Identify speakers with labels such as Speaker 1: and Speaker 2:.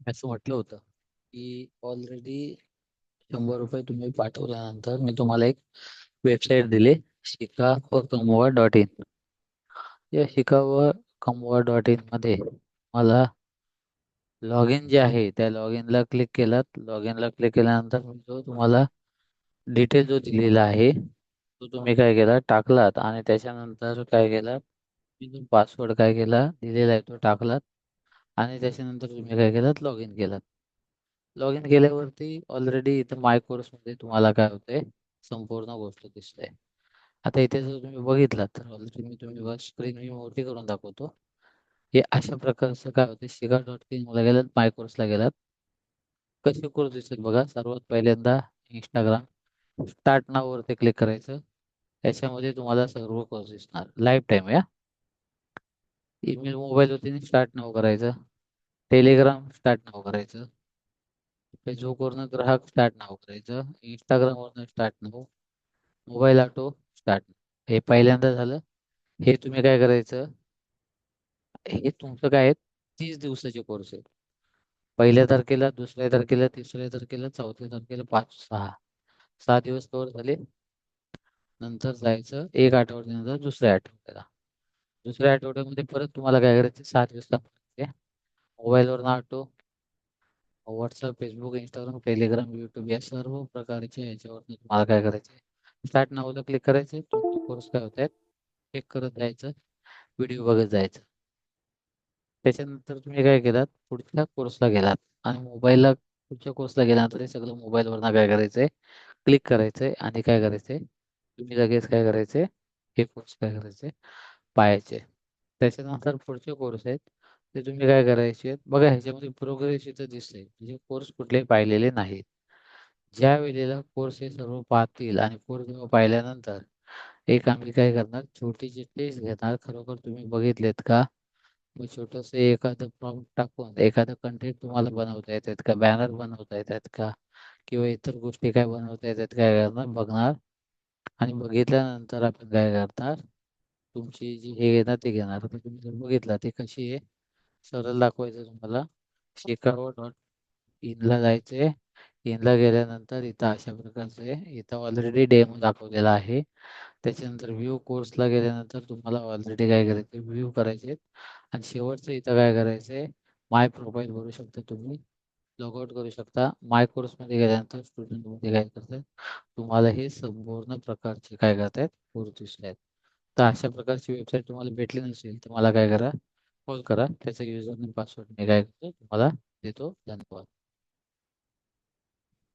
Speaker 1: असं म्हटलं होतं की ऑलरेडी 100 रुपये तुम्ही पाठवल्यानंतर मी तुम्हाला एक वेबसाईट दिली, शिका व कमवा.in. या शिका व कमवा.in मध्ये मला लॉग इन जे आहे त्या लॉग इनला क्लिक केलात. लॉग इनला क्लिक केल्यानंतर जो तुम्हाला डिटेल जो दिलेला आहे तो तुम्ही काय केला, टाकलात. आणि त्याच्यानंतर काय केलात, मी जो पासवर्ड काय केला दिलेला आहे तो टाकलात. आणि त्याच्यानंतर तुम्ही काय केलात, लॉग इन केलात. लॉग इन केल्यावरती ऑलरेडी इथं माय कोर्समध्ये तुम्हाला काय होतंय, संपूर्ण गोष्ट दिसते. आता इथे जर तुम्ही बघितलात तर ऑलरेडी तुम्ही स्क्रीन मी मोठी करून दाखवतो. हे अशा प्रकारचं काय होते, शिका.in ला गेलात, माय कोर्सला गेलात. कसे कोर्स दिसतात बघा. सर्वात पहिल्यांदा इंस्टाग्राम स्टार्ट नाव वरती क्लिक करायचं. त्याच्यामध्ये तुम्हाला सर्व कोर्स दिसणार लाईफ टाईम. या ईमेल मोबाईल वरती स्टार्ट नाव करायचं. टेलिग्राम स्टार्ट नाव करायचं. फेसबुकवरनं ग्राहक स्टार्ट नाव करायचं. इंस्टाग्रामवरनं स्टार्ट नाव. Mobile auto start. हे पहिल्यांदा झालं. हे तुम्ही काय करायचं, हे तुमचं काय आहे, 30 दिवसाचे कोर्स आहे. पहिल्या तारखेला, दुसऱ्या तारखेला, तिसऱ्या तारखेला, चौथ्या तारखेला, 5, 6 दिवस कव्हर झाले. नंतर जायचं एक आठवड्यानंतर दुसऱ्या आठवड्याला. दुसऱ्या आठवड्यामध्ये परत तुम्हाला काय करायचं, 6 दिवस करायचे. मोबाईलवर auto, WhatsApp, Facebook, Instagram, Telegram, YouTube या सर्व प्रकारच्या याच्यावर तुम्हाला काय करायचं, स्टार्ट नावला क्लिक करायचं. तुमचे कोर्स काय होत आहेत चेक करत जायचं, व्हिडिओ बघत जायचं. त्याच्यानंतर तुम्ही काय केलात, पुढच्या कोर्सला गेलात. आणि मोबाईलला पुढच्या कोर्सला गेल्यानंतर हे सगळं मोबाईलवरनं काय करायचंय, क्लिक करायचंय. आणि काय करायचंय, तुम्ही लगेच काय करायचंय, हे कोर्स काय करायचे, पाहायचे. त्याच्यानंतर पुढचे कोर्स आहेत ते तुम्ही काय करायचे बघा. ह्याच्यामध्ये प्रोग्रेस इथं दिसतंय, म्हणजे कोर्स कुठलेही पाहिलेले नाहीत. ज्या वेळेला कोर्स हे सर्व पाहतील आणि कोर्स जेव्हा पाहिल्यानंतर एक आम्ही काय करणार, छोटीशी टेस्ट घेणार, खरोखर तुम्ही बघितलेत का. मग छोटंसं एखादं प्रॉम्प्ट टाकून एखादं कंटेंट तुम्हाला बनवता येतात का, बॅनर बनवता येतात का, किंवा इतर गोष्टी काय बनवता येतात काय, करणार बघणार. आणि बघितल्यानंतर आपण काय करणार, तुमची जी हे घेणार ते घेणार. आता तुम्ही जर बघितलं ते कशी आहे, सरळ दाखवायचं तुम्हाला. शिकावं.inला जायचंय. इनला गेल्यानंतर इथं अशा प्रकारचं आहे, इथं ऑलरेडी डेमो दाखवलेला आहे. त्याच्यानंतर व्ह्यू कोर्सला गेल्यानंतर तुम्हाला ऑलरेडी काय करायचं, व्ह्यू करायचे. आणि शेवटचं इथं काय करायचंय, माय प्रोफाईल भरू शकता तुम्ही, लॉगआउट करू शकता. माय कोर्समध्ये गेल्यानंतर स्टुडंटमध्ये काय करतात, तुम्हाला हे संपूर्ण प्रकारचे काय करतायत, कोर्स दिसत आहेत. तर अशा प्रकारची वेबसाईट तुम्हाला भेटली नसेल तर मला काय करा, कॉल करा. त्याचा युजर नेम पासवर्ड मी काय करतो तुम्हाला देतो. धन्यवाद.